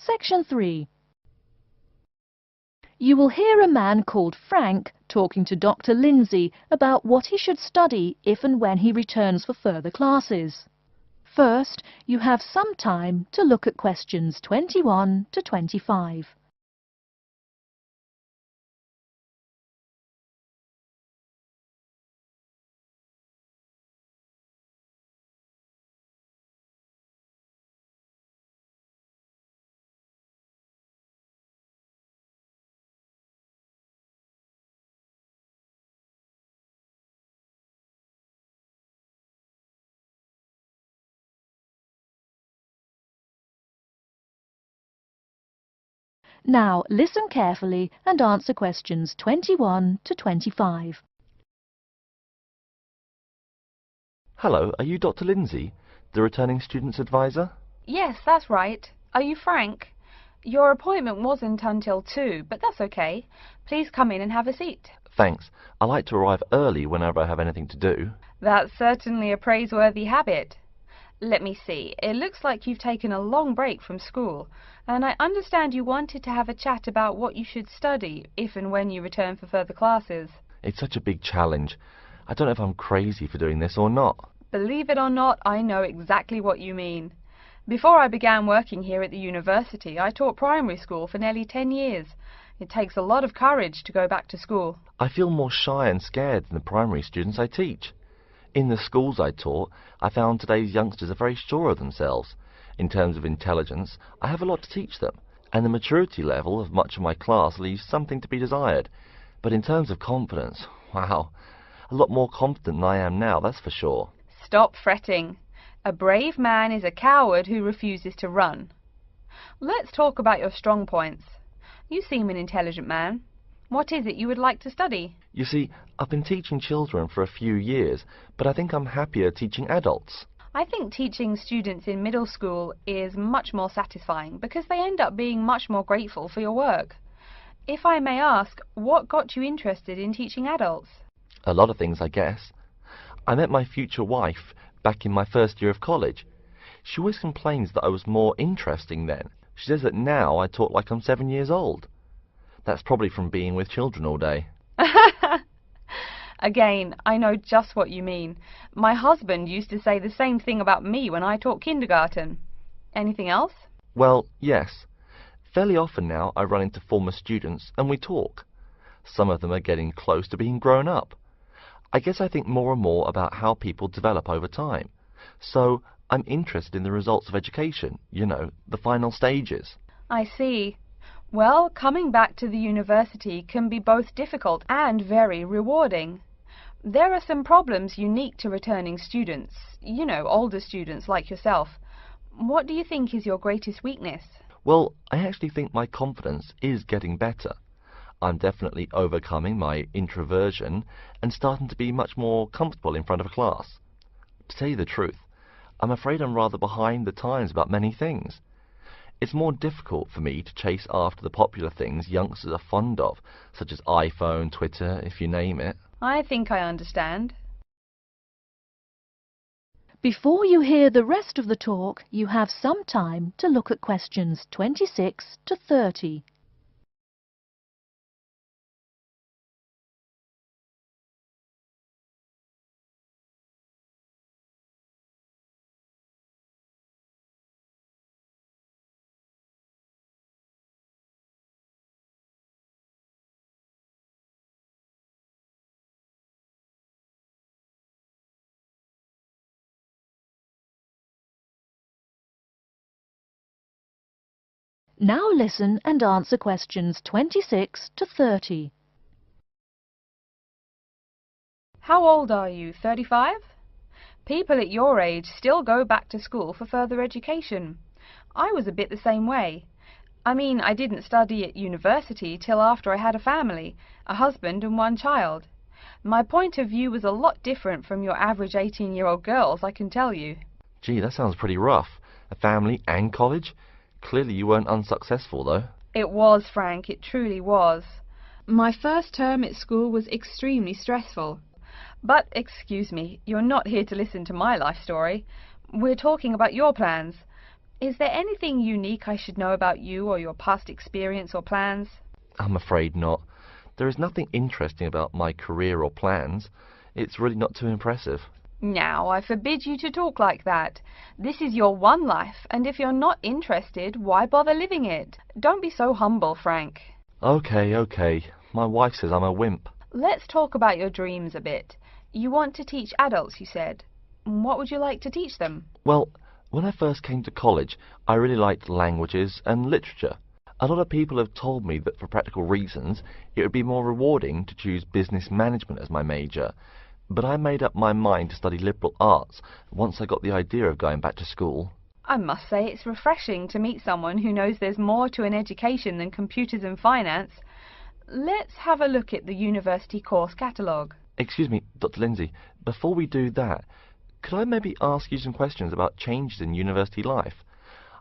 Section 3. You will hear a man called Frank talking to Dr. Lindsay about what he should study if and when he returns for further classes. First, you have some time to look at questions 21 to 25. Now listen carefully and answer questions 21 to 25. Hello, are you Dr. Lindsay, the returning student's advisor? Yes, that's right. Are you Frank? Your appointment wasn't until 2, but that's okay. Please come in and have a seat. Thanks. I like to arrive early whenever I have anything to do. That's certainly a praiseworthy habit. Let me see. It looks like you've taken a long break from school, and I understand you wanted to have a chat about what you should study if and when you return for further classes. It's such a big challenge. I don't know if I'm crazy for doing this or not. Believe it or not, I know exactly what you mean. Before I began working here at the university, I taught primary school for nearly 10 years. It takes a lot of courage to go back to school. I feel more shy and scared than the primary students I teach. In the schools I taught, I found today's youngsters are very sure of themselves. In terms of intelligence, I have a lot to teach them, and the maturity level of much of my class leaves something to be desired. But in terms of confidence, wow, a lot more confident than I am now, that's for sure. Stop fretting. A brave man is a coward who refuses to run. Let's talk about your strong points. You seem an intelligent man. What is it you would like to study? You see, I've been teaching children for a few years, but I think I'm happier teaching adults. I think teaching students in middle school is much more satisfying because they end up being much more grateful for your work. If I may ask, what got you interested in teaching adults? A lot of things, I guess. I met my future wife back in my first year of college. She always complains that I was more interesting then. She says that now I talk like I'm 7 years old. That's probably from being with children all day. Again, I know just what you mean. My husband used to say the same thing about me when I taught kindergarten. Anything else? Well, yes. Fairly often now I run into former students and we talk. Some of them are getting close to being grown up. I guess I think more and more about how people develop over time. So I'm interested in the results of education, you know, the final stages. I see. Well, coming back to the university can be both difficult and very rewarding. There are some problems unique to returning students, you know, older students like yourself. What do you think is your greatest weakness? Well, I actually think my confidence is getting better. I'm definitely overcoming my introversion and starting to be much more comfortable in front of a class. To tell you the truth, I'm afraid I'm rather behind the times about many things. It's more difficult for me to chase after the popular things youngsters are fond of, such as iPhone, Twitter, if you name it. I think I understand. Before you hear the rest of the talk, you have some time to look at questions 26 to 30. Now listen and answer questions 26 to 30. How old are you? 35? People at your age still go back to school for further education. I was a bit the same way. I mean, I didn't study at university till after I had a family, a husband and one child. My point of view was a lot different from your average 18-year-old girls, I can tell you. Gee, that sounds pretty rough. A family and college? Clearly you weren't unsuccessful, though. It was, Frank, it truly was. My first term at school was extremely stressful. But, excuse me, you're not here to listen to my life story. We're talking about your plans. Is there anything unique I should know about you or your past experience or plans? I'm afraid not. There is nothing interesting about my career or plans. It's really not too impressive. Now, I forbid you to talk like that. This is your one life, and if you're not interested, why bother living it? Don't be so humble, Frank. Okay. My wife says I'm a wimp. Let's talk about your dreams a bit. You want to teach adults, you said. What would you like to teach them? Well, when I first came to college, I really liked languages and literature. A lot of people have told me that for practical reasons, it would be more rewarding to choose business management as my major. But I made up my mind to study liberal arts once I got the idea of going back to school. I must say it's refreshing to meet someone who knows there's more to an education than computers and finance. Let's have a look at the university course catalogue. Excuse me, Dr. Lindsay, before we do that, could I maybe ask you some questions about changes in university life?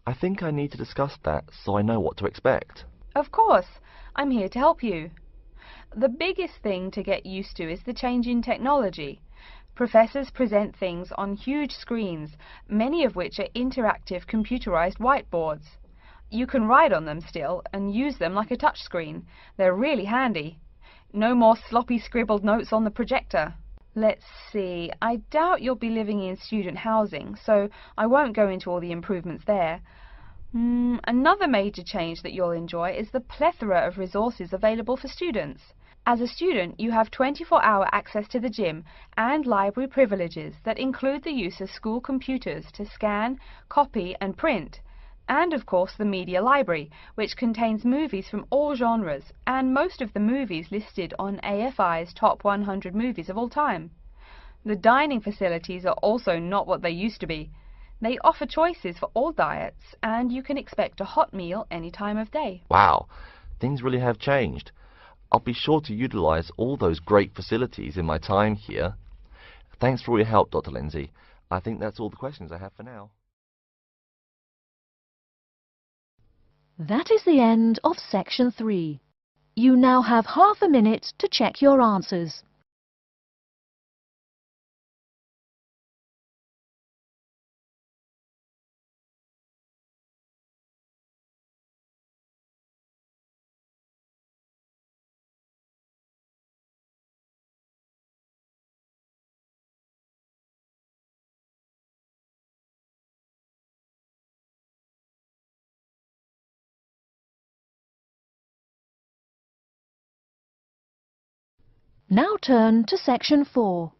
I think I need to discuss that so I know what to expect. Of course, I'm here to help you. The biggest thing to get used to is the change in technology. Professors present things on huge screens, many of which are interactive computerized whiteboards. You can write on them still and use them like a touchscreen. They're really handy. No more sloppy scribbled notes on the projector. Let's see, I doubt you'll be living in student housing, so I won't go into all the improvements there. Another major change that you'll enjoy is the plethora of resources available for students. As a student, you have 24-hour access to the gym and library privileges that include the use of school computers to scan, copy and print. And of course the media library, which contains movies from all genres and most of the movies listed on AFI's top 100 movies of all time. The dining facilities are also not what they used to be. They offer choices for all diets and you can expect a hot meal any time of day. Wow, things really have changed. I'll be sure to utilize all those great facilities in my time here. Thanks for all your help, Dr. Lindsay. I think that's all the questions I have for now. That is the end of Section 3. You now have half a minute to check your answers. Now turn to Section 4.